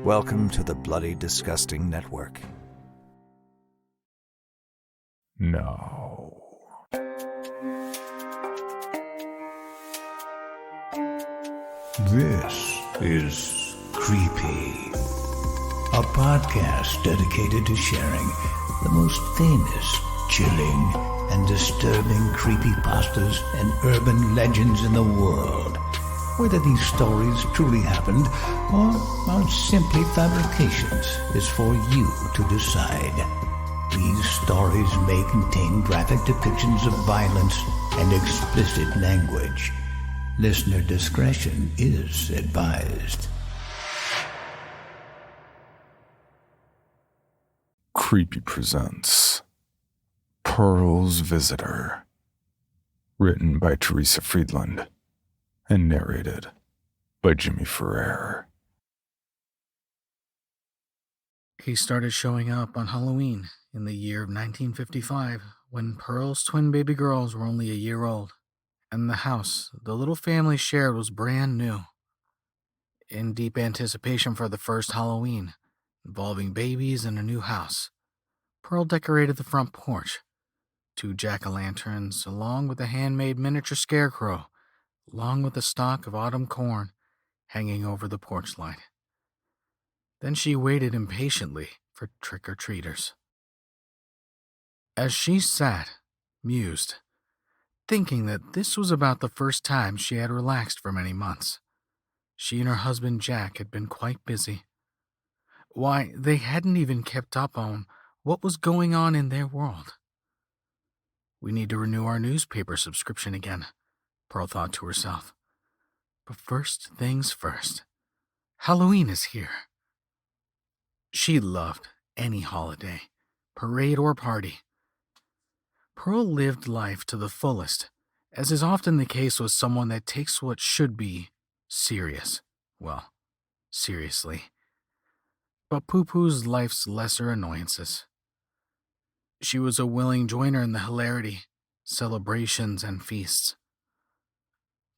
Welcome to the Bloody Disgusting Network. No. This is Creepy, a podcast dedicated to sharing the most famous, chilling, and disturbing creepypastas and urban legends in the world. Whether these stories truly happened or are simply fabrications is for you to decide. These stories may contain graphic depictions of violence and explicit language. Listener discretion is advised. Creepy presents Pearl's Visitor, written by Teresa Friedland and narrated by Jimmy Ferrer. He started showing up on Halloween in the year of 1955 when Pearl's twin baby girls were only a year old, and the house the little family shared was brand new. In deep anticipation for the first Halloween, involving babies and a new house, Pearl decorated the front porch. 2 jack-o'-lanterns, along with a handmade miniature scarecrow, along with a stalk of autumn corn hanging over the porch light. Then she waited impatiently for trick-or-treaters. As she sat, mused, thinking that this was about the first time she had relaxed for many months, she and her husband Jack had been quite busy. Why, they hadn't even kept up on what was going on in their world. We need to renew our newspaper subscription again, Pearl thought to herself. But first things first, Halloween is here. She loved any holiday, parade or party. Pearl lived life to the fullest, as is often the case with someone that takes what should be serious, well, seriously, but poo-poos life's lesser annoyances. She was a willing joiner in the hilarity, celebrations, and feasts.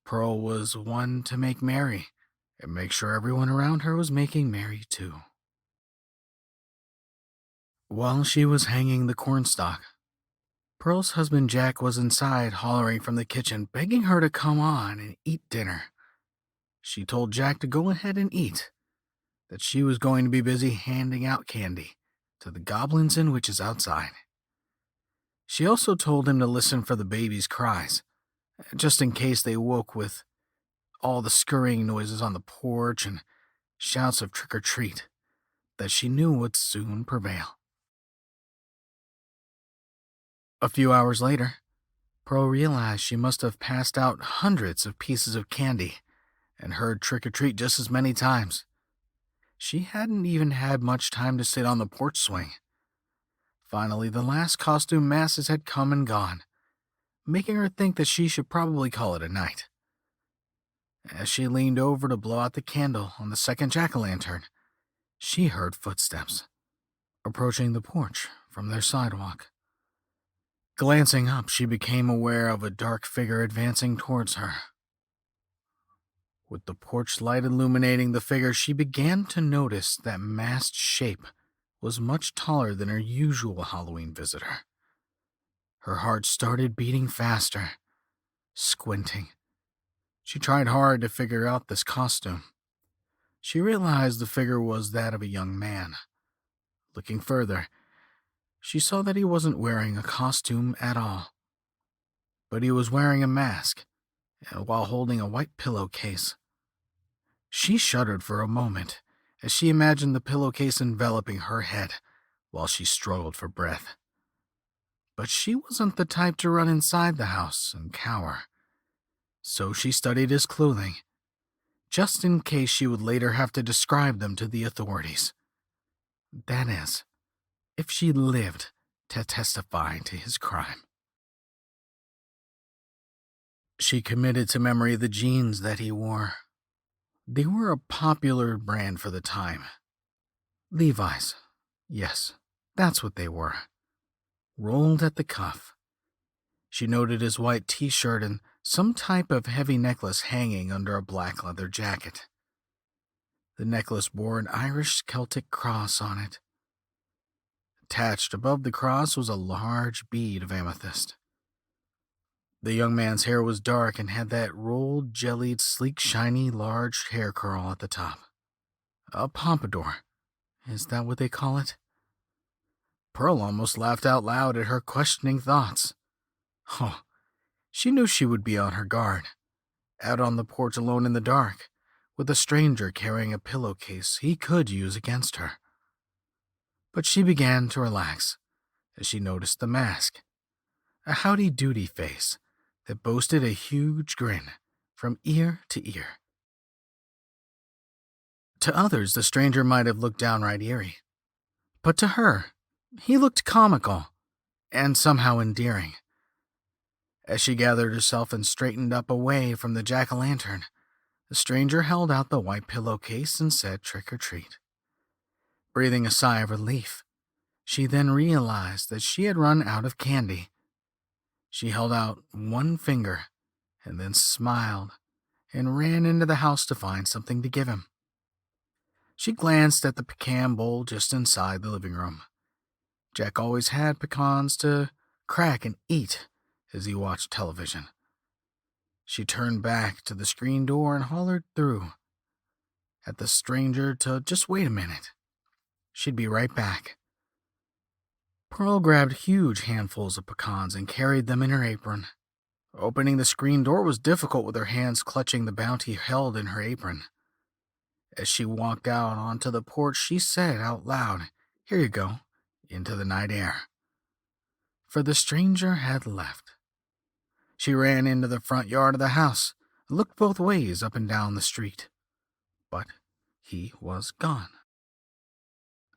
Pearl was one to make merry and make sure everyone around her was making merry too. While she was hanging the cornstalk, Pearl's husband Jack was inside hollering from the kitchen, begging her to come on and eat dinner. She told Jack to go ahead and eat, that she was going to be busy handing out candy to the goblins and witches outside. She also told him to listen for the babies' cries, just in case they woke with all the scurrying noises on the porch and shouts of trick-or-treat that she knew would soon prevail. A few hours later, Pearl realized she must have passed out hundreds of pieces of candy and heard trick-or-treat just as many times. She hadn't even had much time to sit on the porch swing. Finally, the last costume masses had come and gone, making her think that she should probably call it a night. As she leaned over to blow out the candle on the second jack-o'-lantern, she heard footsteps approaching the porch from their sidewalk. Glancing up, she became aware of a dark figure advancing towards her. With the porch light illuminating the figure, she began to notice that masked shape was much taller than her usual Halloween visitor. Her heart started beating faster. Squinting, she tried hard to figure out this costume. She realized the figure was that of a young man. Looking further, she saw that he wasn't wearing a costume at all, but he was wearing a mask, while holding a white pillowcase. She shuddered for a moment as she imagined the pillowcase enveloping her head while she struggled for breath. But she wasn't the type to run inside the house and cower, so she studied his clothing, just in case she would later have to describe them to the authorities. That is, if she lived to testify to his crime. She committed to memory the jeans that he wore. They were a popular brand for the time. Levi's. Yes, that's what they were. Rolled at the cuff. She noted his white t-shirt and some type of heavy necklace hanging under a black leather jacket. The necklace bore an Irish Celtic cross on it. Attached above the cross was a large bead of amethyst. The young man's hair was dark and had that rolled, jellied, sleek, shiny, large hair curl at the top. A pompadour. Is that what they call it? Pearl almost laughed out loud at her questioning thoughts. Oh, she knew she would be on her guard, out on the porch alone in the dark, with a stranger carrying a pillowcase he could use against her. But she began to relax as she noticed the mask, a howdy-doody face that boasted a huge grin from ear to ear. To others, the stranger might have looked downright eerie, but to her, he looked comical and somehow endearing. As she gathered herself and straightened up away from the jack-o'-lantern, the stranger held out the white pillowcase and said, "Trick or treat." Breathing a sigh of relief, she then realized that she had run out of candy. She held out one finger and then smiled and ran into the house to find something to give him. She glanced at the pecan bowl just inside the living room. Jack always had pecans to crack and eat as he watched television. She turned back to the screen door and hollered through at the stranger to just wait a minute. She'd be right back. Pearl grabbed huge handfuls of pecans and carried them in her apron. Opening the screen door was difficult with her hands clutching the bounty held in her apron. As she walked out onto the porch, she said out loud, "Here you go, into the night air." For the stranger had left. She ran into the front yard of the house and looked both ways up and down the street. But he was gone.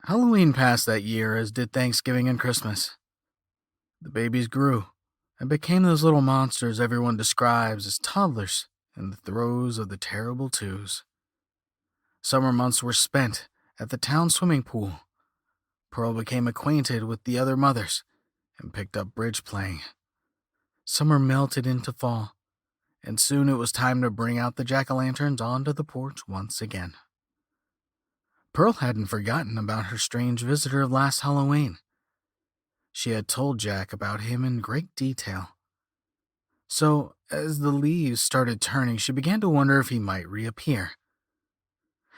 Halloween passed that year, as did Thanksgiving and Christmas. The babies grew and became those little monsters everyone describes as toddlers in the throes of the terrible twos. Summer months were spent at the town swimming pool. Pearl became acquainted with the other mothers and picked up bridge playing. Summer melted into fall, and soon it was time to bring out the jack-o'-lanterns onto the porch once again. Pearl hadn't forgotten about her strange visitor of last Halloween. She had told Jack about him in great detail. So, as the leaves started turning, she began to wonder if he might reappear.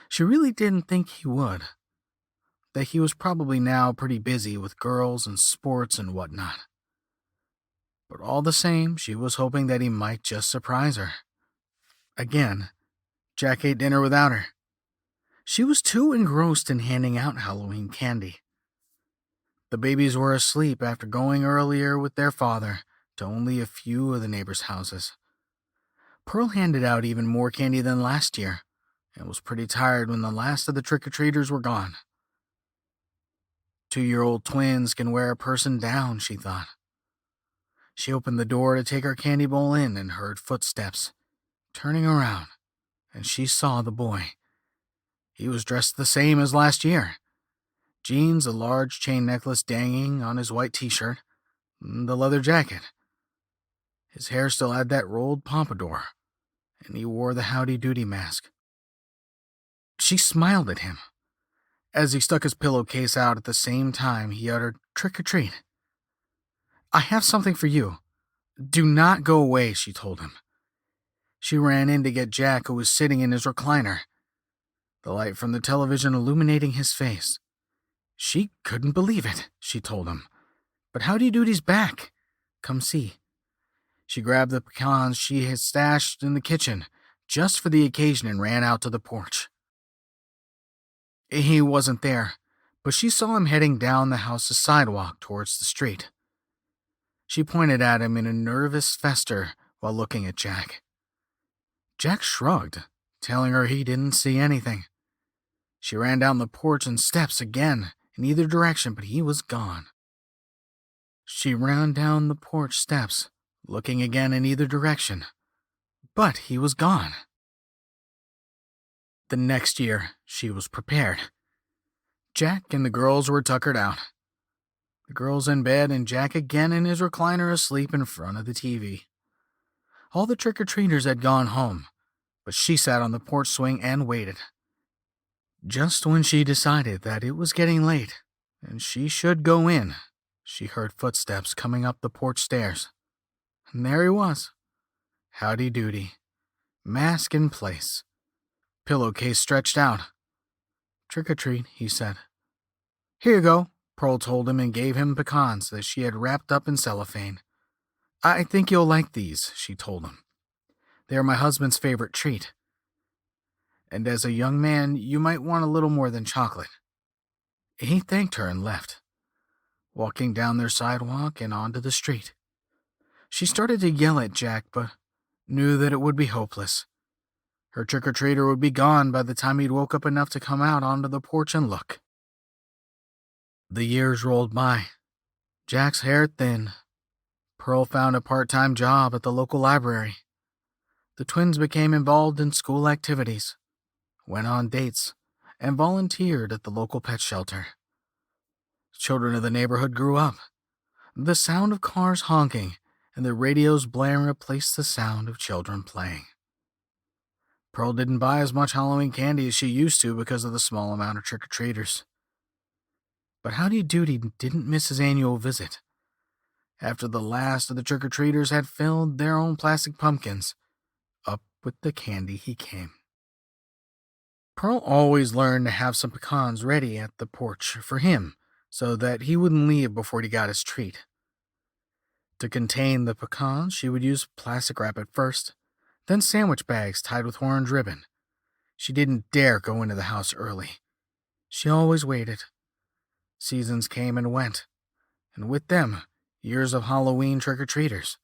She really didn't think he would, that he was probably now pretty busy with girls and sports and whatnot. But all the same, she was hoping that he might just surprise her. Again, Jack ate dinner without her. She was too engrossed in handing out Halloween candy. The babies were asleep after going earlier with their father to only a few of the neighbors' houses. Pearl handed out even more candy than last year, and was pretty tired when the last of the trick-or-treaters were gone. 2-year-old twins can wear a person down, she thought. She opened the door to take her candy bowl in and heard footsteps. Turning around, and she saw the boy. He was dressed the same as last year. Jeans, a large chain necklace dangling on his white t-shirt, and the leather jacket. His hair still had that rolled pompadour, and he wore the howdy-doody mask. She smiled at him. As he stuck his pillowcase out at the same time, he uttered, "Trick or treat." "I have something for you. Do not go away," she told him. She ran in to get Jack, who was sitting in his recliner, the light from the television illuminating his face. She couldn't believe it, she told him. "But Howdy-Doody's back. Come see." She grabbed the pecans she had stashed in the kitchen just for the occasion and ran out to the porch. He wasn't there, but she saw him heading down the house's sidewalk towards the street. She pointed at him in a nervous fester while looking at Jack. Jack shrugged, telling her he didn't see anything. She ran down the porch and steps again in either direction, but he was gone. She ran down the porch steps, looking again in either direction, but he was gone. The next year, she was prepared. Jack and the girls were tuckered out. The girls in bed and Jack again in his recliner asleep in front of the TV. All the trick-or-treaters had gone home, but she sat on the porch swing and waited. Just when she decided that it was getting late and she should go in, she heard footsteps coming up the porch stairs. And there he was. Howdy Doody. Mask in place. Pillowcase stretched out. "Trick or treat," he said. "Here you go," Pearl told him and gave him pecans that she had wrapped up in cellophane. "I think you'll like these," she told him. "They are my husband's favorite treat. And as a young man, you might want a little more than chocolate." He thanked her and left, walking down their sidewalk and onto the street. She started to yell at Jack, but knew that it would be hopeless. Her trick-or-treater would be gone by the time he'd woke up enough to come out onto the porch and look. The years rolled by. Jack's hair thinned. Pearl found a part-time job at the local library. The twins became involved in school activities, went on dates, and volunteered at the local pet shelter. Children of the neighborhood grew up. The sound of cars honking and the radio's blaring replaced the sound of children playing. Pearl didn't buy as much Halloween candy as she used to because of the small amount of trick-or-treaters. But Howdy Doody didn't miss his annual visit. After the last of the trick-or-treaters had filled their own plastic pumpkins, up with the candy he came. Pearl always learned to have some pecans ready at the porch for him so that he wouldn't leave before he got his treat. To contain the pecans, she would use plastic wrap at first, then sandwich bags tied with orange ribbon. She didn't dare go into the house early. She always waited. Seasons came and went, and with them, years of Halloween trick-or-treaters.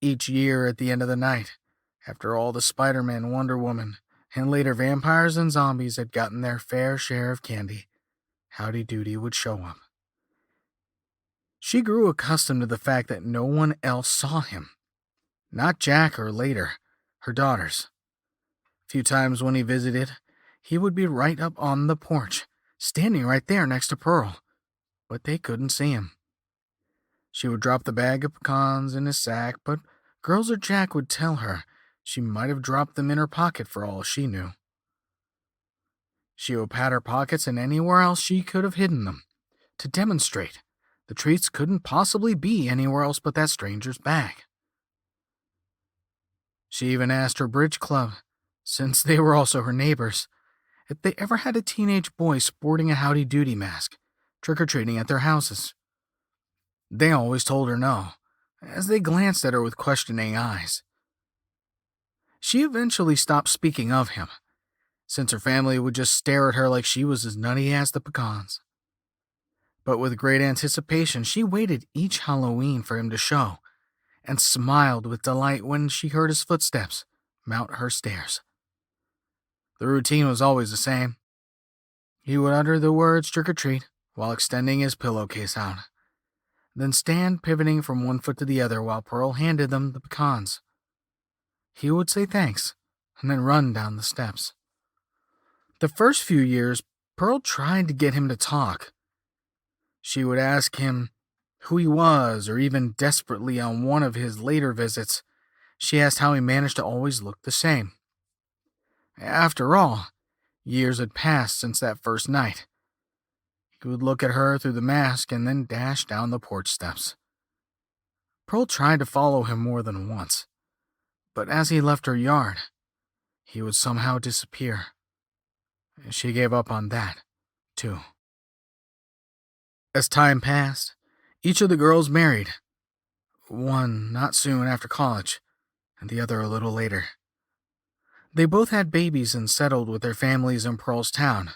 Each year at the end of the night, after all the Spider-Man, Wonder Woman, and later vampires and zombies had gotten their fair share of candy, Howdy Doody would show up. She grew accustomed to the fact that no one else saw him. Not Jack or later, her daughters. A few times when he visited, he would be right up on the porch, standing right there next to Pearl, but they couldn't see him. She would drop the bag of pecans in his sack, but girls or Jack would tell her she might have dropped them in her pocket for all she knew. She would pat her pockets and anywhere else she could have hidden them, to demonstrate the treats couldn't possibly be anywhere else but that stranger's bag. She even asked her bridge club, since they were also her neighbors, if they ever had a teenage boy sporting a Howdy Doody mask, trick-or-treating at their houses. They always told her no, as they glanced at her with questioning eyes. She eventually stopped speaking of him, since her family would just stare at her like she was as nutty as the pecans. But with great anticipation, she waited each Halloween for him to show, and smiled with delight when she heard his footsteps mount her stairs. The routine was always the same. He would utter the words trick-or-treat while extending his pillowcase out, then stand pivoting from one foot to the other while Pearl handed them the pecans. He would say thanks, and then run down the steps. The first few years, Pearl tried to get him to talk. She would ask him who he was, or even desperately on one of his later visits, she asked how he managed to always look the same. After all, years had passed since that first night. He would look at her through the mask and then dash down the porch steps. Pearl tried to follow him more than once, but as he left her yard, he would somehow disappear. She gave up on that, too. As time passed, each of the girls married. One not soon after college, and the other a little later. They both had babies and settled with their families in Pearl's town.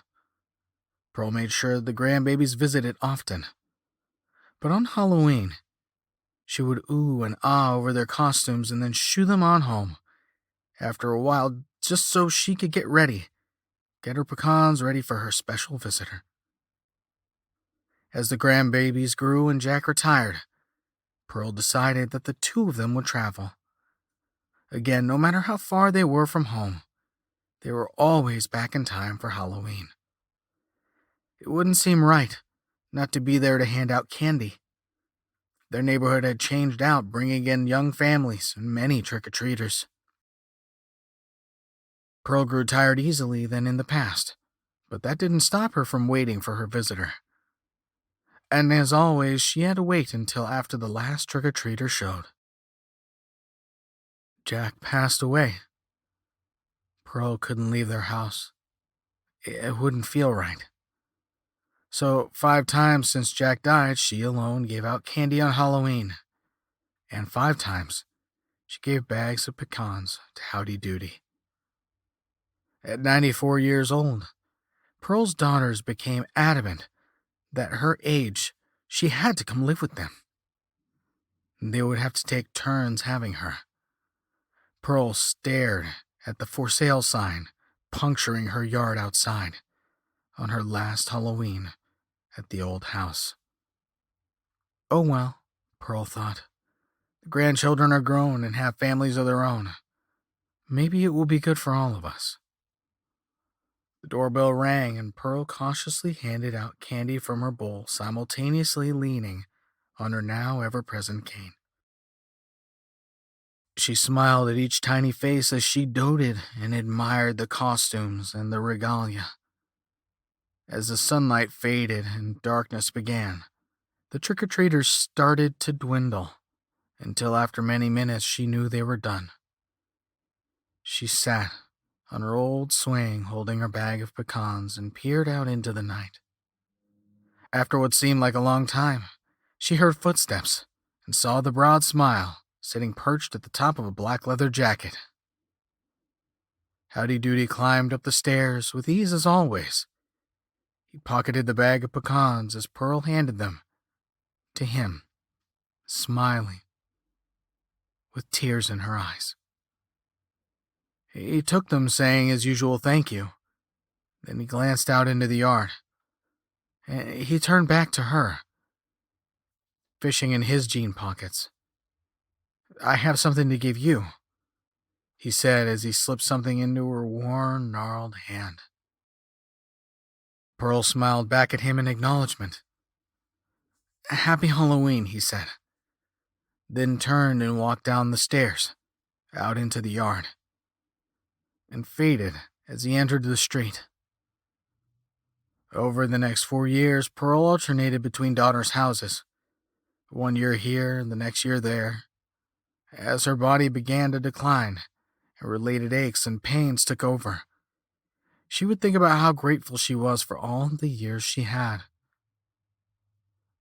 Pearl made sure the grandbabies visited often. But on Halloween, she would ooh and ah over their costumes and then shoo them on home, after a while just so she could get her pecans ready for her special visitor. As the grandbabies grew and Jack retired, Pearl decided that the two of them would travel. Again, no matter how far they were from home, they were always back in time for Halloween. It wouldn't seem right not to be there to hand out candy. Their neighborhood had changed out, bringing in young families and many trick-or-treaters. Pearl grew tired easily than in the past, But that didn't stop her from waiting for her visitor. And as always, she had to wait until after the last trick-or-treater showed. Jack passed away. Pearl couldn't leave their house. It wouldn't feel right. So 5 times since Jack died, she alone gave out candy on Halloween. And 5 times, she gave bags of pecans to Howdy Doody. At 94 years old, Pearl's daughters became adamant that at her age, she had to come live with them. They would have to take turns having her. Pearl stared at the for sale sign puncturing her yard outside on her last Halloween at the old house. Oh well, Pearl thought. The grandchildren are grown and have families of their own. Maybe it will be good for all of us. The doorbell rang and Pearl cautiously handed out candy from her bowl, simultaneously leaning on her now ever-present cane. She smiled at each tiny face as she doted and admired the costumes and the regalia. As the sunlight faded and darkness began, the trick-or-treaters started to dwindle until after many minutes she knew they were done. She sat on her old swing holding her bag of pecans and peered out into the night. After what seemed like a long time, she heard footsteps and saw the broad smile sitting perched at the top of a black leather jacket. Howdy Doody climbed up the stairs with ease as always. He pocketed the bag of pecans as Pearl handed them to him, smiling, with tears in her eyes. He took them, saying his usual thank you. Then he glanced out into the yard. He turned back to her, fishing in his jean pockets. I have something to give you, he said as he slipped something into her worn, gnarled hand. Pearl smiled back at him in acknowledgement. Happy Halloween, he said, then turned and walked down the stairs, out into the yard, and faded as he entered the street. Over the next 4 years, Pearl alternated between daughters' houses, 1 year here and the next year there. As her body began to decline and related aches and pains took over, she would think about how grateful she was for all the years she had.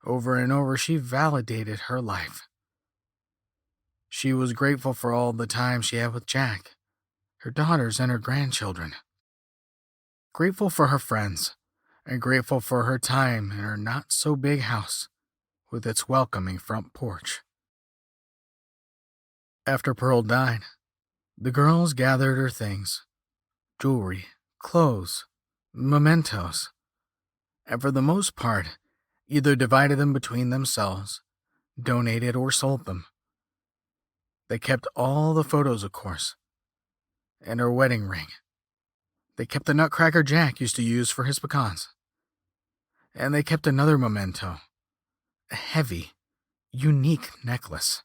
Over and over, she validated her life. She was grateful for all the time she had with Jack, her daughters, and her grandchildren. Grateful for her friends, and grateful for her time in her not-so-big house with its welcoming front porch. After Pearl died, the girls gathered her things, jewelry, clothes, mementos, and for the most part, either divided them between themselves, donated, or sold them. They kept all the photos, of course, and her wedding ring. They kept the nutcracker Jack used to use for his pecans. And they kept another memento, a heavy, unique necklace.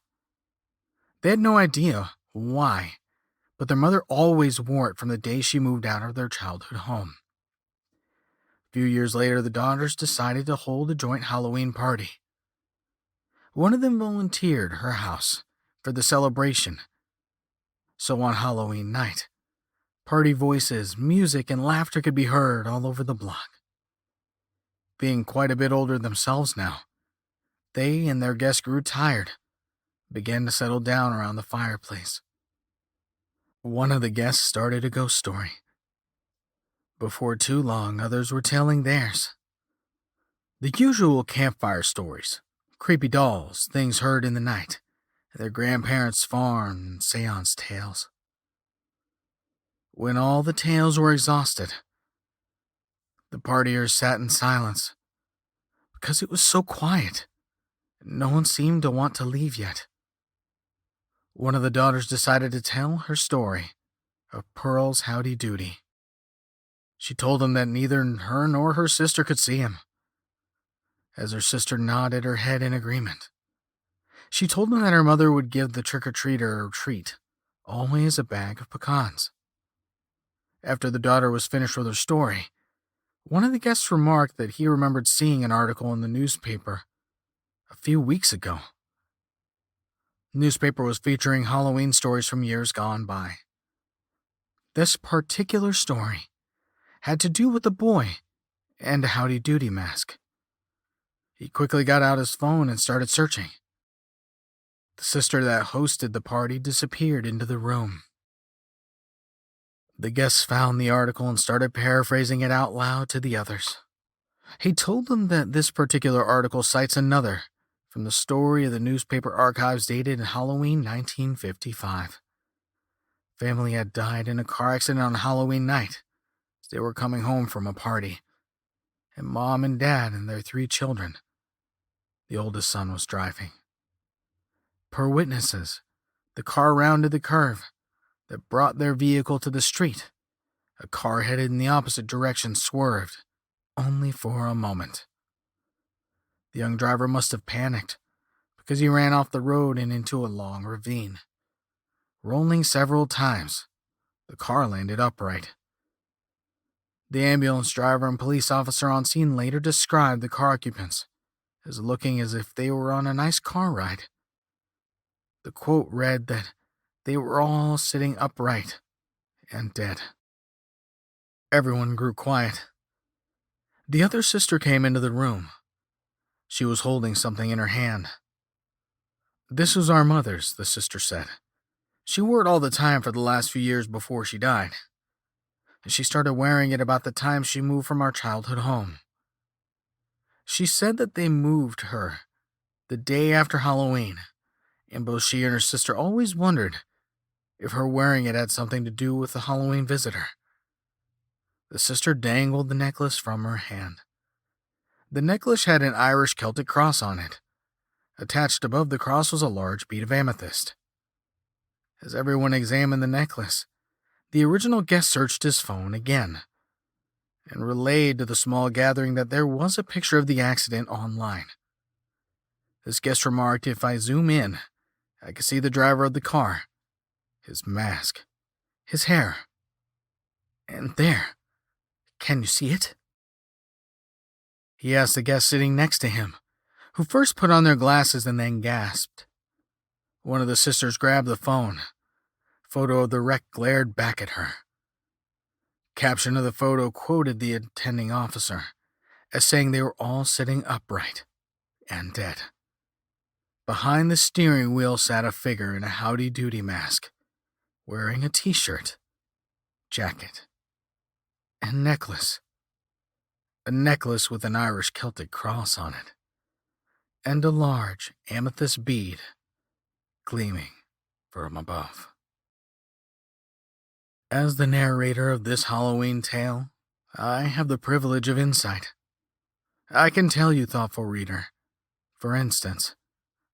They had no idea why, but their mother always wore it from the day she moved out of their childhood home. A few years later, the daughters decided to hold a joint Halloween party. One of them volunteered her house for the celebration. So on Halloween night, party voices, music, and laughter could be heard all over the block. Being quite a bit older themselves now, they and their guests grew tired, began to settle down around the fireplace. One of the guests started a ghost story. Before too long, others were telling theirs. The usual campfire stories, creepy dolls, things heard in the night, their grandparents' farm, and seance tales. When all the tales were exhausted, the partiers sat in silence because it was so quiet. No one seemed to want to leave yet. One of the daughters decided to tell her story of Pearl's Howdy Doody. She told him that neither her nor her sister could see him. As her sister nodded her head in agreement, she told him that her mother would give the trick-or-treater a treat, always a bag of pecans. After the daughter was finished with her story, One of the guests remarked that he remembered seeing an article in the newspaper a few weeks ago. The newspaper was featuring Halloween stories from years gone by. This particular story had to do with a boy and a Howdy Doody mask. He quickly got out his phone and started searching. The sister that hosted the party disappeared into the room. The guests found the article and started paraphrasing it out loud to the others. He told them that this particular article cites another from the story of the newspaper archives dated in Halloween 1955. Family had died in a car accident on Halloween night as they were coming home from a party, and Mom and Dad and their 3 children. The oldest son was driving. Per witnesses, the car rounded the curve that brought their vehicle to the street. A car headed in the opposite direction swerved, only for a moment. The young driver must have panicked because he ran off the road and into a long ravine. Rolling several times, the car landed upright. The ambulance driver and police officer on scene later described the car occupants as looking as if they were on a nice car ride. The quote read that they were all sitting upright and dead. Everyone grew quiet. The other sister came into the room. She was holding something in her hand. "This was our mother's," the sister said. "She wore it all the time for the last few years before she died. She started wearing it about the time she moved from our childhood home. She said that they moved her the day after Halloween, and both she and her sister always wondered if her wearing it had something to do with the Halloween visitor." The sister dangled the necklace from her hand. The necklace had an Irish Celtic cross on it. Attached above the cross was a large bead of amethyst. As everyone examined the necklace, the original guest searched his phone again and relayed to the small gathering that there was a picture of the accident online. This guest remarked, "If I zoom in, I can see the driver of the car, his mask, his hair, and there. Can you see it?" He asked the guest sitting next to him, who first put on their glasses and then gasped. One of the sisters grabbed the phone. A photo of the wreck glared back at her. Caption of the photo quoted the attending officer as saying they were all sitting upright and dead. Behind the steering wheel sat a figure in a Howdy Doody mask, wearing a t-shirt, jacket, and necklace. A necklace with an Irish Celtic cross on it, and a large amethyst bead gleaming from above. As the narrator of this Halloween tale, I have the privilege of insight. I can tell you, thoughtful reader, for instance,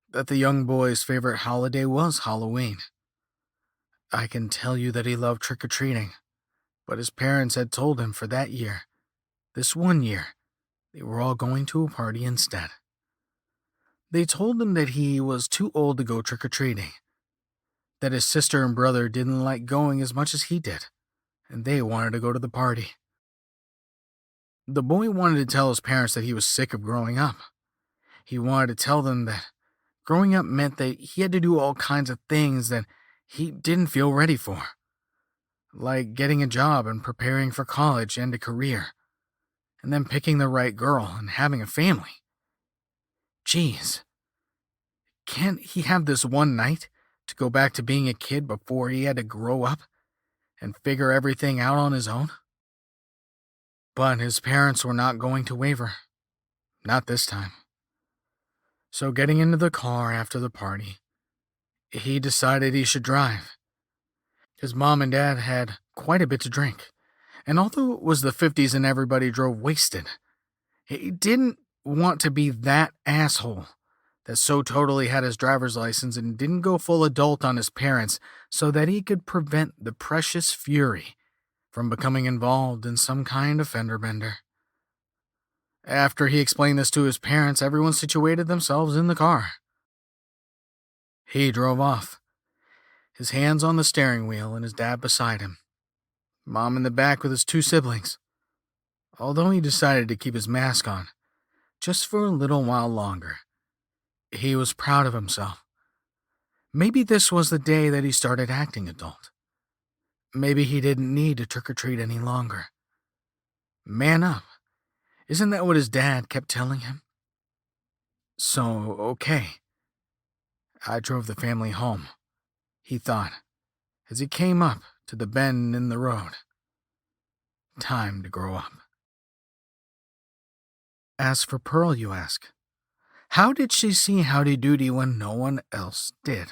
that the young boy's favorite holiday was Halloween. I can tell you that he loved trick-or-treating, but his parents had told him for that year, this one year, they were all going to a party instead. They told him that he was too old to go trick-or-treating, that his sister and brother didn't like going as much as he did, and they wanted to go to the party. The boy wanted to tell his parents that he was sick of growing up. He wanted to tell them that growing up meant that he had to do all kinds of things that he didn't feel ready for, like getting a job and preparing for college and a career, and then picking the right girl and having a family. Jeez, can't he have this one night to go back to being a kid before he had to grow up and figure everything out on his own? But his parents were not going to waver. Not this time. So getting into the car after the party, he decided he should drive. His mom and dad had quite a bit to drink, and although it was the 50s and everybody drove wasted, he didn't want to be that asshole that so totally had his driver's license and didn't go full adult on his parents so that he could prevent the precious Fury from becoming involved in some kind of fender bender. After he explained this to his parents, everyone situated themselves in the car. He drove off, his hands on the steering wheel and his dad beside him, Mom in the back with his 2 siblings. although he decided to keep his mask on, just for a little while longer. He was proud of himself. Maybe this was the day that he started acting adult. Maybe he didn't need to trick-or-treat any longer. Man up. Isn't that what his dad kept telling him? So, okay. I drove the family home, he thought, as he came up to the bend in the road. Time to grow up. As for Pearl, you ask, how did she see Howdy Doody when no one else did?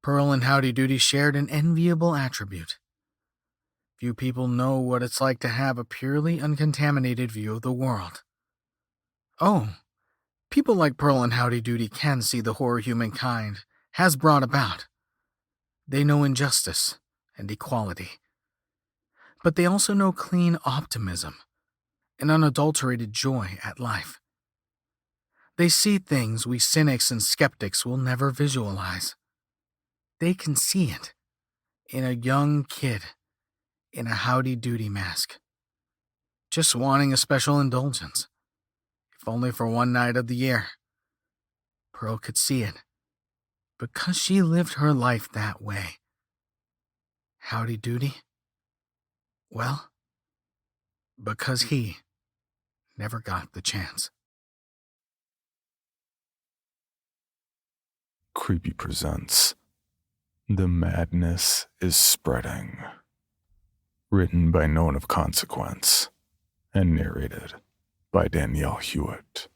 Pearl and Howdy Doody shared an enviable attribute. Few people know what it's like to have a purely uncontaminated view of the world. Oh, people like Pearl and Howdy Doody can see the horror humankind has brought about. They know injustice and equality. But they also know clean optimism and unadulterated joy at life. They see things we cynics and skeptics will never visualize. They can see it in a young kid in a Howdy Doody mask, just wanting a special indulgence, if only for one night of the year. Pearl could see it because she lived her life that way. Howdy Doody? Well, because he never got the chance. Creepy presents The Madness is Spreading. Written by No One of Consequence and narrated by Danielle Hewitt.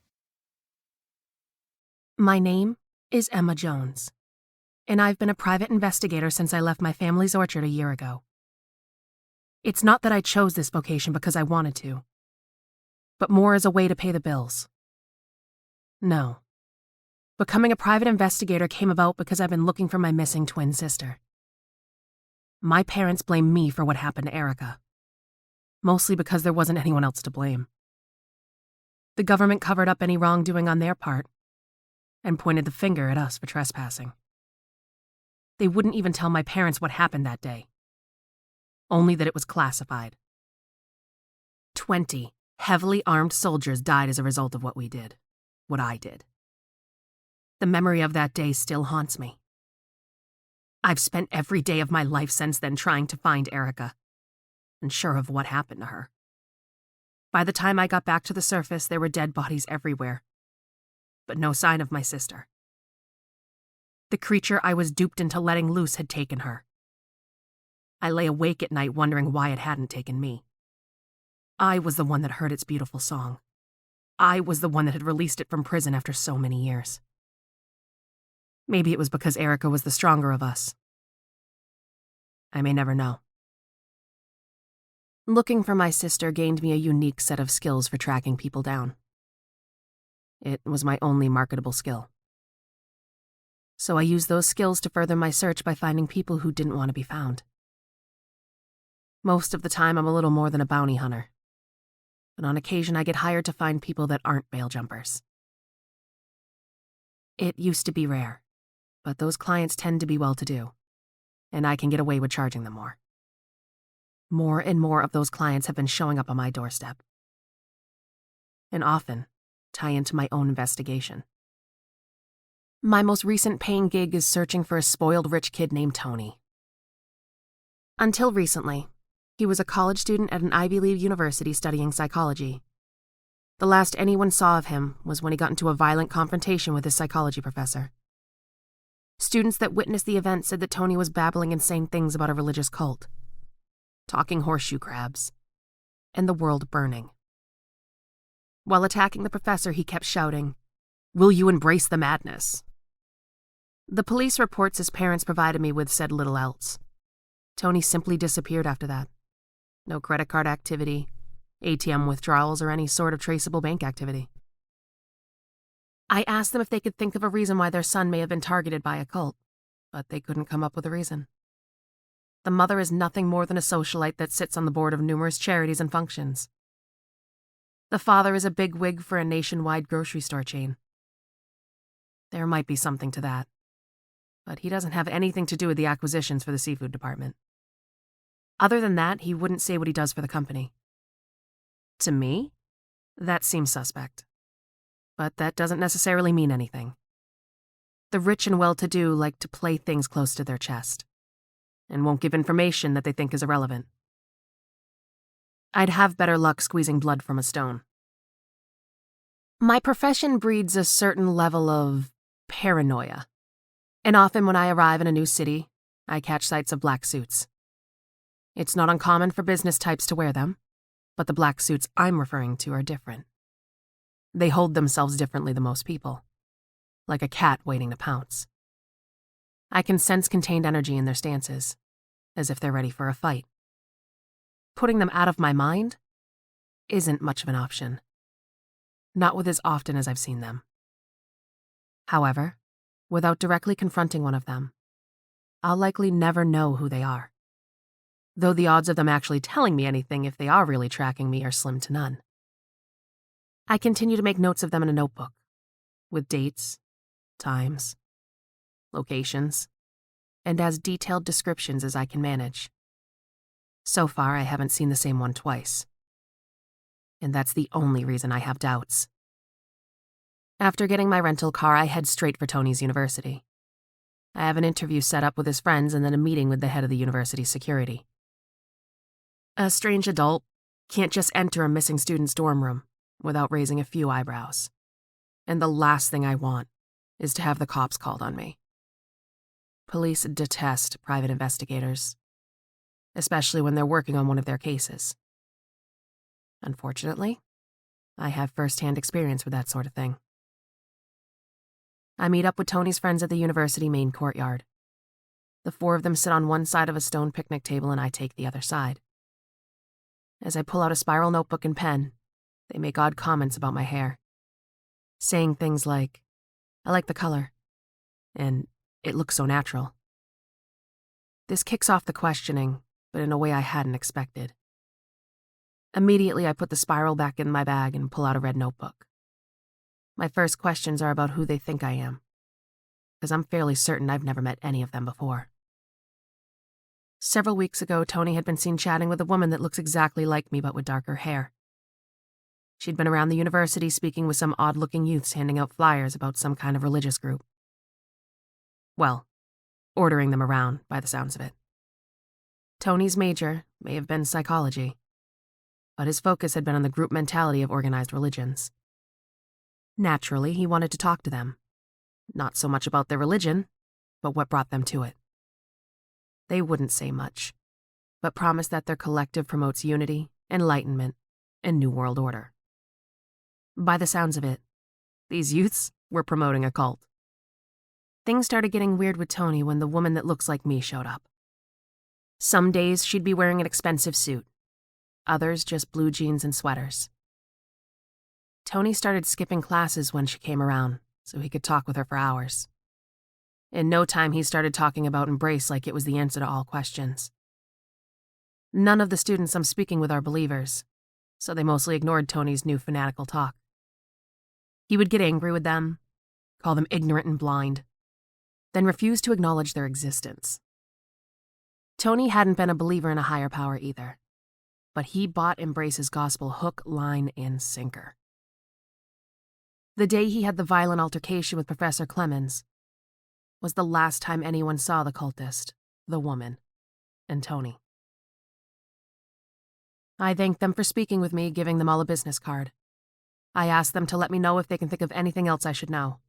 My name is Emma Jones, and I've been a private investigator since I left my family's orchard a year ago. It's not that I chose this vocation because I wanted to, but more as a way to pay the bills. No. Becoming a private investigator came about because I've been looking for my missing twin sister. My parents blame me for what happened to Erica, mostly because there wasn't anyone else to blame. The government covered up any wrongdoing on their part and pointed the finger at us for trespassing. They wouldn't even tell my parents what happened that day, only that it was classified. 20 heavily armed soldiers died as a result of what we did, what I did. The memory of that day still haunts me. I've spent every day of my life since then trying to find Erica, unsure of what happened to her. By the time I got back to the surface, there were dead bodies everywhere, but no sign of my sister. The creature I was duped into letting loose had taken her. I lay awake at night wondering why it hadn't taken me. I was the one that heard its beautiful song. I was the one that had released it from prison after so many years. Maybe it was because Erica was the stronger of us. I may never know. Looking for my sister gained me a unique set of skills for tracking people down. It was my only marketable skill. So I used those skills to further my search by finding people who didn't want to be found. Most of the time, I'm a little more than a bounty hunter. But on occasion, I get hired to find people that aren't bail jumpers. It used to be rare, but those clients tend to be well-to-do, and I can get away with charging them more. More and more of those clients have been showing up on my doorstep, and often tie into my own investigation. My most recent paying gig is searching for a spoiled rich kid named Tony. Until recently, he was a college student at an Ivy League university studying psychology. The last anyone saw of him was when he got into a violent confrontation with his psychology professor. Students that witnessed the event said that Tony was babbling insane things about a religious cult, talking horseshoe crabs, and the world burning. While attacking the professor, he kept shouting, "Will you embrace the madness?" The police reports his parents provided me with said little else. Tony simply disappeared after that. No credit card activity, ATM withdrawals, or any sort of traceable bank activity. I asked them if they could think of a reason why their son may have been targeted by a cult, but they couldn't come up with a reason. The mother is nothing more than a socialite that sits on the board of numerous charities and functions. The father is a bigwig for a nationwide grocery store chain. There might be something to that, but he doesn't have anything to do with the acquisitions for the seafood department. Other than that, he wouldn't say what he does for the company. To me, that seems suspect. But that doesn't necessarily mean anything. The rich and well-to-do like to play things close to their chest, and won't give information that they think is irrelevant. I'd have better luck squeezing blood from a stone. My profession breeds a certain level of paranoia, and often when I arrive in a new city, I catch sights of black suits. It's not uncommon for business types to wear them, but the black suits I'm referring to are different. They hold themselves differently than most people, like a cat waiting to pounce. I can sense contained energy in their stances, as if they're ready for a fight. Putting them out of my mind isn't much of an option. Not with as often as I've seen them. However, without directly confronting one of them, I'll likely never know who they are. Though the odds of them actually telling me anything if they are really tracking me are slim to none. I continue to make notes of them in a notebook, with dates, times, locations, and as detailed descriptions as I can manage. So far, I haven't seen the same one twice. And that's the only reason I have doubts. After getting my rental car, I head straight for Tony's university. I have an interview set up with his friends and then a meeting with the head of the university's security. A strange adult can't just enter a missing student's dorm room without raising a few eyebrows. And the last thing I want is to have the cops called on me. Police detest private investigators, especially when they're working on one of their cases. Unfortunately, I have first-hand experience with that sort of thing. I meet up with Tony's friends at the university main courtyard. The four of them sit on one side of a stone picnic table and I take the other side. As I pull out a spiral notebook and pen, they make odd comments about my hair, saying things like, "I like the color," and "it looks so natural." This kicks off the questioning, but in a way I hadn't expected. Immediately, I put the spiral back in my bag and pull out a red notebook. My first questions are about who they think I am, because I'm fairly certain I've never met any of them before. Several weeks ago, Tony had been seen chatting with a woman that looks exactly like me but with darker hair. She'd been around the university speaking with some odd-looking youths handing out flyers about some kind of religious group. Well, ordering them around, by the sounds of it. Tony's major may have been psychology, but his focus had been on the group mentality of organized religions. Naturally, he wanted to talk to them, not so much about their religion, but what brought them to it. They wouldn't say much, but promised that their collective promotes unity, enlightenment, and New World Order. By the sounds of it, these youths were promoting a cult. Things started getting weird with Tony when the woman that looks like me showed up. Some days she'd be wearing an expensive suit, others just blue jeans and sweaters. Tony started skipping classes when she came around, so he could talk with her for hours. In no time, he started talking about Embrace like it was the answer to all questions. None of the students I'm speaking with are believers, so they mostly ignored Tony's new fanatical talk. He would get angry with them, call them ignorant and blind, then refuse to acknowledge their existence. Tony hadn't been a believer in a higher power either, but he bought Embrace's gospel hook, line, and sinker. The day he had the violent altercation with Professor Clemens was the last time anyone saw the cultist, the woman, and Tony. I thanked them for speaking with me, giving them all a business card. I asked them to let me know if they can think of anything else I should know.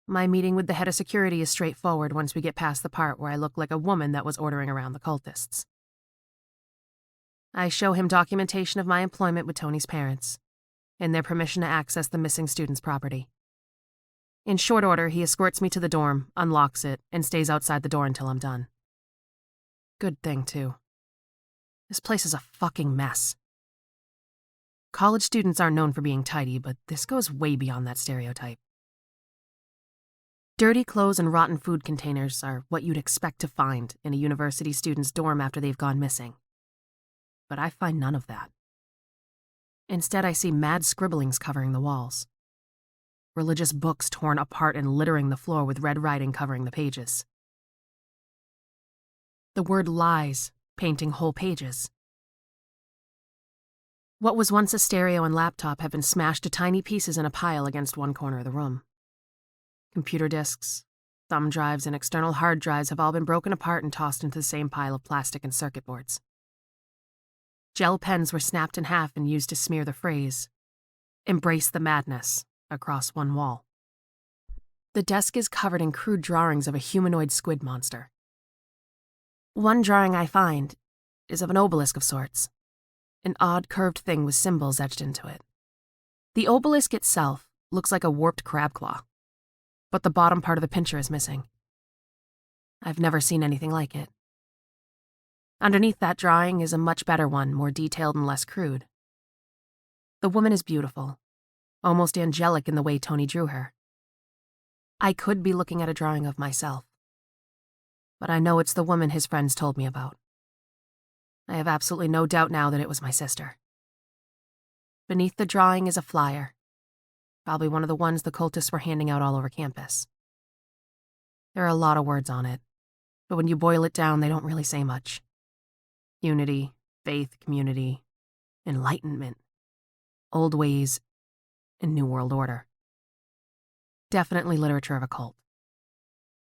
My meeting with the head of security is straightforward once we get past the part where I look like a woman that was ordering around the cultists. I show him documentation of my employment with Tony's parents and their permission to access the missing student's property. In short order, he escorts me to the dorm, unlocks it, and stays outside the door until I'm done. Good thing, too. This place is a fucking mess. College students aren't known for being tidy, but this goes way beyond that stereotype. Dirty clothes and rotten food containers are what you'd expect to find in a university student's dorm after they've gone missing. But I find none of that. Instead, I see mad scribblings covering the walls. Religious books torn apart and littering the floor with red writing covering the pages. The word lies painting whole pages. What was once a stereo and laptop had been smashed to tiny pieces in a pile against one corner of the room. Computer disks, thumb drives, and external hard drives have all been broken apart and tossed into the same pile of plastic and circuit boards. Gel pens were snapped in half and used to smear the phrase, "Embrace the madness," across one wall. The desk is covered in crude drawings of a humanoid squid monster. One drawing I find is of an obelisk of sorts, an odd curved thing with symbols etched into it. The obelisk itself looks like a warped crab claw, but the bottom part of the pincher is missing. I've never seen anything like it. Underneath that drawing is a much better one, more detailed and less crude. The woman is beautiful, almost angelic in the way Tony drew her. I could be looking at a drawing of myself, but I know it's the woman his friends told me about. I have absolutely no doubt now that it was my sister. Beneath the drawing is a flyer, probably one of the ones the cultists were handing out all over campus. There are a lot of words on it, but when you boil it down, they don't really say much. Unity, faith, community, enlightenment, old ways, and new world order. Definitely literature of a cult.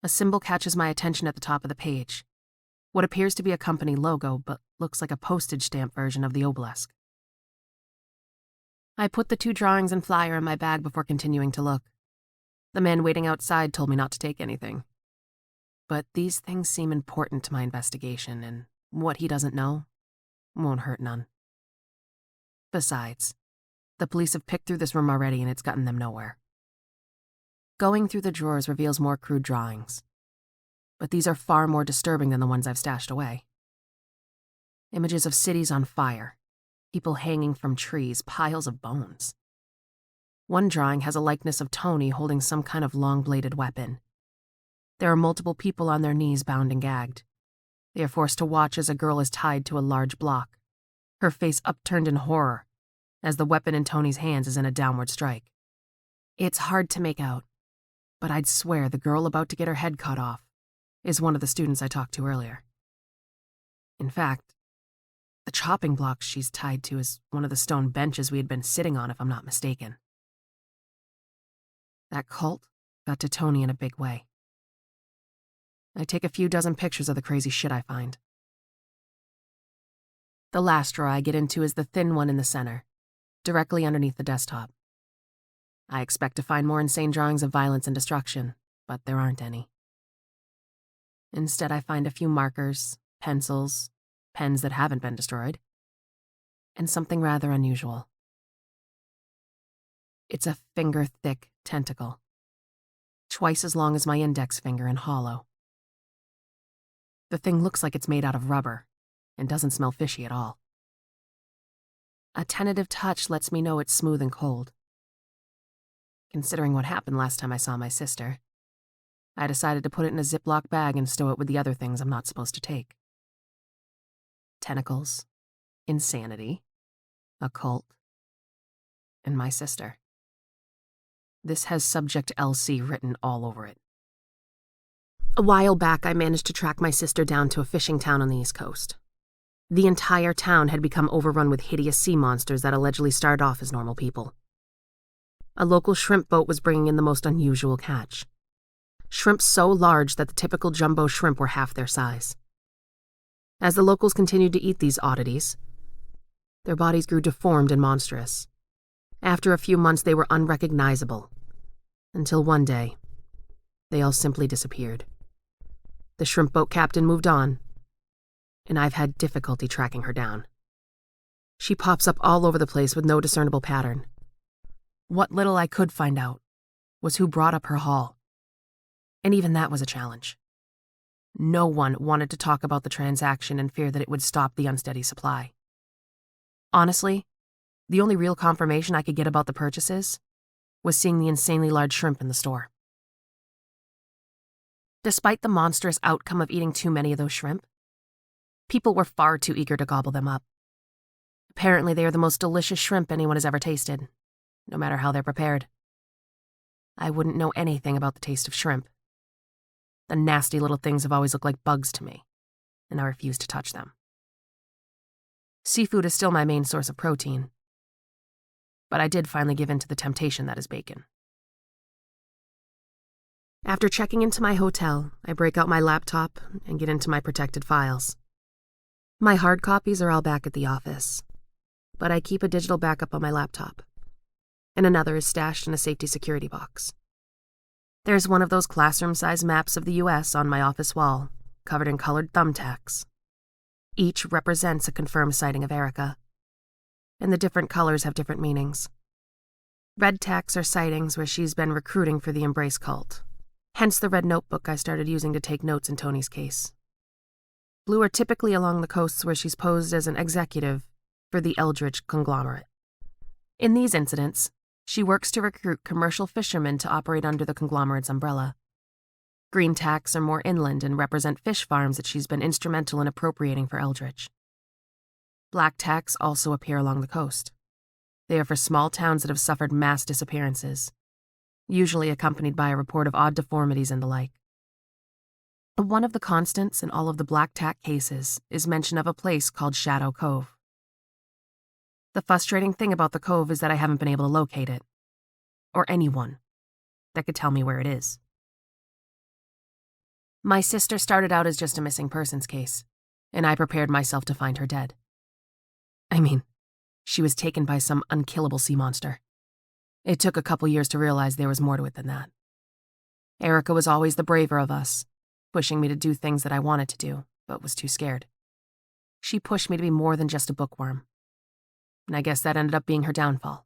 A symbol catches my attention at the top of the page. What appears to be a company logo, but looks like a postage stamp version of the obelisk. I put the 2 drawings and flyer in my bag before continuing to look. The man waiting outside told me not to take anything. But these things seem important to my investigation, and what he doesn't know won't hurt none. Besides, the police have picked through this room already and it's gotten them nowhere. Going through the drawers reveals more crude drawings, but these are far more disturbing than the ones I've stashed away. Images of cities on fire, people hanging from trees, piles of bones. One drawing has a likeness of Tony holding some kind of long-bladed weapon. There are multiple people on their knees, bound and gagged. They are forced to watch as a girl is tied to a large block, her face upturned in horror, as the weapon in Tony's hands is in a downward strike. It's hard to make out, but I'd swear the girl about to get her head cut off is one of the students I talked to earlier. In fact, the chopping block she's tied to is one of the stone benches we had been sitting on, if I'm not mistaken. That cult got to Tony in a big way. I take a few dozen pictures of the crazy shit I find. The last drawer I get into is the thin one in the center, directly underneath the desktop. I expect to find more insane drawings of violence and destruction, but there aren't any. Instead, I find a few markers, pencils, pens that haven't been destroyed, and something rather unusual. It's a finger-thick tentacle, twice as long as my index finger and hollow. The thing looks like it's made out of rubber and doesn't smell fishy at all. A tentative touch lets me know it's smooth and cold. Considering what happened last time I saw my sister, I decided to put it in a Ziploc bag and stow it with the other things I'm not supposed to take. Tentacles, insanity, a cult, and my sister. This has Subject LC written all over it. A while back, I managed to track my sister down to a fishing town on the East Coast. The entire town had become overrun with hideous sea monsters that allegedly started off as normal people. A local shrimp boat was bringing in the most unusual catch. Shrimp so large that the typical jumbo shrimp were half their size. As the locals continued to eat these oddities, their bodies grew deformed and monstrous. After a few months, they were unrecognizable, until one day, they all simply disappeared. The shrimp boat captain moved on, and I've had difficulty tracking her down. She pops up all over the place with no discernible pattern. What little I could find out was who brought up her haul, and even that was a challenge. No one wanted to talk about the transaction in fear that it would stop the unsteady supply. Honestly, the only real confirmation I could get about the purchases was seeing the insanely large shrimp in the store. Despite the monstrous outcome of eating too many of those shrimp, people were far too eager to gobble them up. Apparently, they are the most delicious shrimp anyone has ever tasted, no matter how they're prepared. I wouldn't know anything about the taste of shrimp. The nasty little things have always looked like bugs to me, and I refuse to touch them. Seafood is still my main source of protein, but I did finally give in to the temptation that is bacon. After checking into my hotel, I break out my laptop and get into my protected files. My hard copies are all back at the office, but I keep a digital backup on my laptop, and another is stashed in a safety security box. There's one of those classroom-sized maps of the U.S. on my office wall, covered in colored thumbtacks. Each represents a confirmed sighting of Erica, and the different colors have different meanings. Red tacks are sightings where she's been recruiting for the Embrace cult, hence the red notebook I started using to take notes in Tony's case. Blue are typically along the coasts where she's posed as an executive for the Eldridge conglomerate. In these incidents, she works to recruit commercial fishermen to operate under the conglomerate's umbrella. Green tacks are more inland and represent fish farms that she's been instrumental in appropriating for Eldridge. Black tacks also appear along the coast. They are for small towns that have suffered mass disappearances, usually accompanied by a report of odd deformities and the like. One of the constants in all of the black tack cases is mention of a place called Shadow Cove. The frustrating thing about the cove is that I haven't been able to locate it, or anyone that could tell me where it is. My sister started out as just a missing persons case, and I prepared myself to find her dead. I mean, she was taken by some unkillable sea monster. It took a couple years to realize there was more to it than that. Erica was always the braver of us, pushing me to do things that I wanted to do, but was too scared. She pushed me to be more than just a bookworm. And I guess that ended up being her downfall.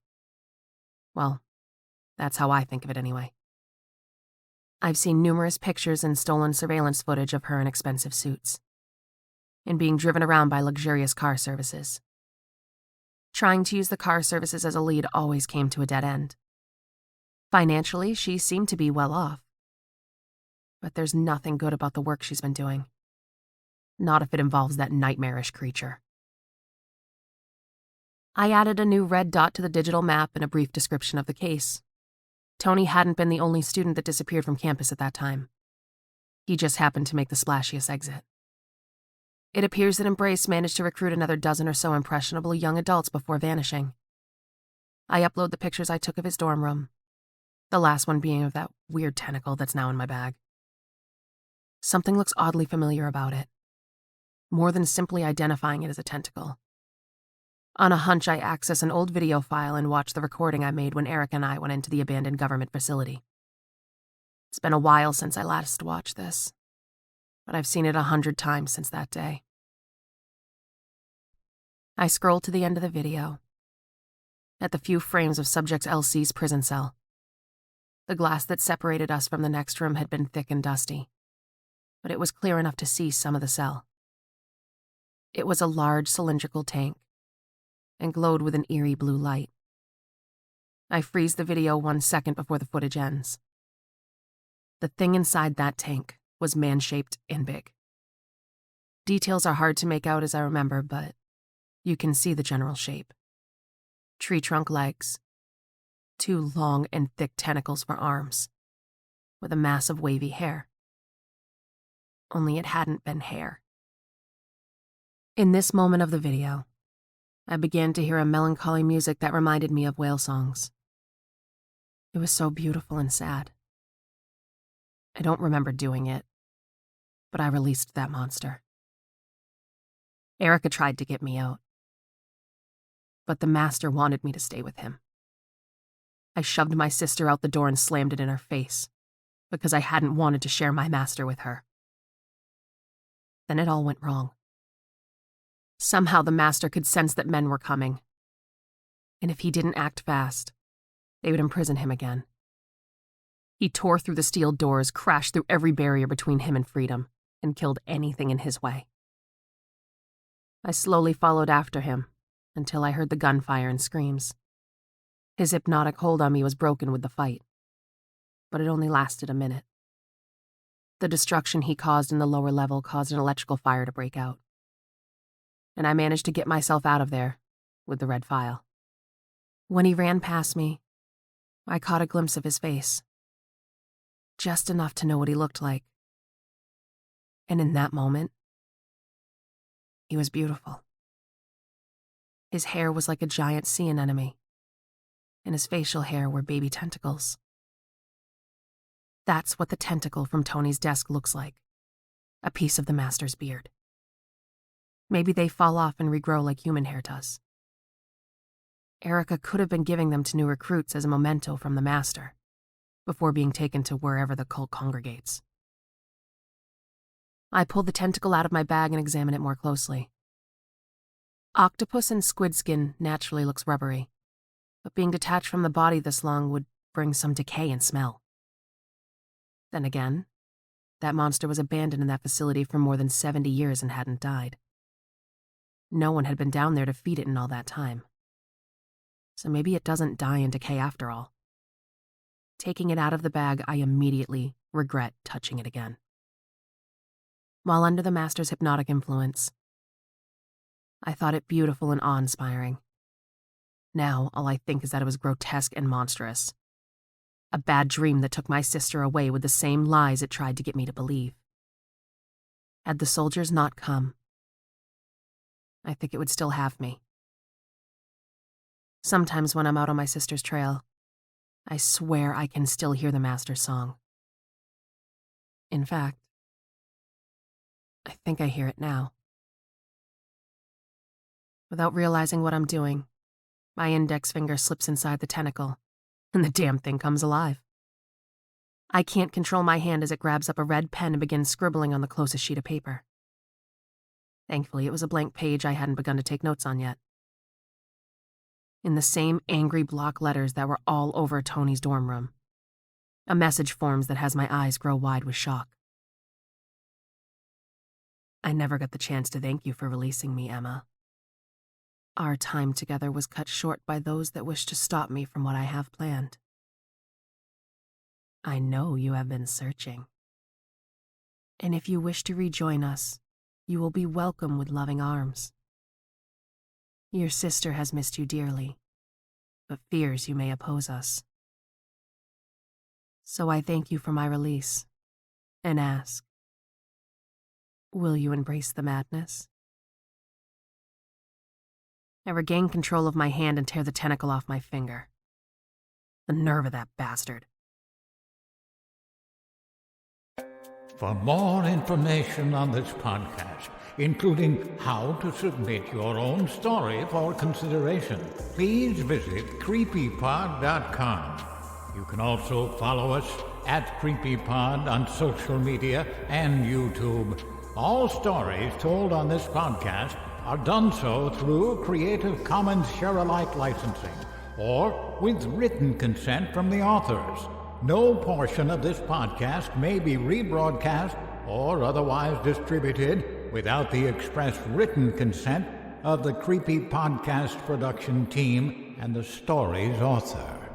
Well, that's how I think of it anyway. I've seen numerous pictures and stolen surveillance footage of her in expensive suits, and being driven around by luxurious car services. Trying to use the car services as a lead always came to a dead end. Financially, she seemed to be well off. But there's nothing good about the work she's been doing. Not if it involves that nightmarish creature. I added a new red dot to the digital map and a brief description of the case. Tony hadn't been the only student that disappeared from campus at that time. He just happened to make the splashiest exit. It appears that Embrace managed to recruit another dozen or so impressionable young adults before vanishing. I upload the pictures I took of his dorm room, the last one being of that weird tentacle that's now in my bag. Something looks oddly familiar about it, more than simply identifying it as a tentacle. On a hunch, I access an old video file and watch the recording I made when Eric and I went into the abandoned government facility. It's been a while since I last watched this, but I've seen it 100 times since that day. I scroll to the end of the video, at the few frames of Subject LC's prison cell. The glass that separated us from the next room had been thick and dusty, but it was clear enough to see some of the cell. It was a large cylindrical tank, and glowed with an eerie blue light. I freeze the video 1 second before the footage ends. The thing inside that tank was man-shaped and big. Details are hard to make out as I remember, but you can see the general shape. Tree trunk legs, 2 long and thick tentacles for arms, with a mass of wavy hair. Only it hadn't been hair. In this moment of the video, I began to hear a melancholy music that reminded me of whale songs. It was so beautiful and sad. I don't remember doing it, but I released that monster. Erica tried to get me out, but the master wanted me to stay with him. I shoved my sister out the door and slammed it in her face, because I hadn't wanted to share my master with her. Then it all went wrong. Somehow the master could sense that men were coming, and if he didn't act fast, they would imprison him again. He tore through the steel doors, crashed through every barrier between him and freedom, and killed anything in his way. I slowly followed after him until I heard the gunfire and screams. His hypnotic hold on me was broken with the fight, but it only lasted a minute. The destruction he caused in the lower level caused an electrical fire to break out, and I managed to get myself out of there with the red file. When he ran past me, I caught a glimpse of his face, just enough to know what he looked like. And in that moment, he was beautiful. His hair was like a giant sea anemone, and his facial hair were baby tentacles. That's what the tentacle from Tony's desk looks like. A piece of the master's beard. Maybe they fall off and regrow like human hair does. Erica could have been giving them to new recruits as a memento from the master, before being taken to wherever the cult congregates. I pulled the tentacle out of my bag and examined it more closely. Octopus and squid skin naturally looks rubbery, but being detached from the body this long would bring some decay and smell. Then again, that monster was abandoned in that facility for more than 70 years and hadn't died. No one had been down there to feed it in all that time. So maybe it doesn't die and decay after all. Taking it out of the bag, I immediately regret touching it again. While under the master's hypnotic influence, I thought it beautiful and awe-inspiring. Now, all I think is that it was grotesque and monstrous. A bad dream that took my sister away with the same lies it tried to get me to believe. Had the soldiers not come, I think it would still have me. Sometimes when I'm out on my sister's trail, I swear I can still hear the master's song. In fact, I think I hear it now. Without realizing what I'm doing, my index finger slips inside the tentacle, and the damn thing comes alive. I can't control my hand as it grabs up a red pen and begins scribbling on the closest sheet of paper. Thankfully, it was a blank page I hadn't begun to take notes on yet. In the same angry block letters that were all over Tony's dorm room, a message forms that has my eyes grow wide with shock. I never got the chance to thank you for releasing me, Emma. Our time together was cut short by those that wish to stop me from what I have planned. I know you have been searching. And if you wish to rejoin us, you will be welcome with loving arms. Your sister has missed you dearly, but fears you may oppose us. So I thank you for my release, and ask, will you embrace the madness? I regain control of my hand and tear the tentacle off my finger. The nerve of that bastard. For more information on this podcast, including how to submit your own story for consideration, please visit creepypod.com. You can also follow us at CreepyPod on social media and YouTube. All stories told on this podcast are done so through Creative Commons Share-alike licensing or with written consent from the authors. No portion of this podcast may be rebroadcast or otherwise distributed without the express written consent of the Creepy Podcast production team and the story's author.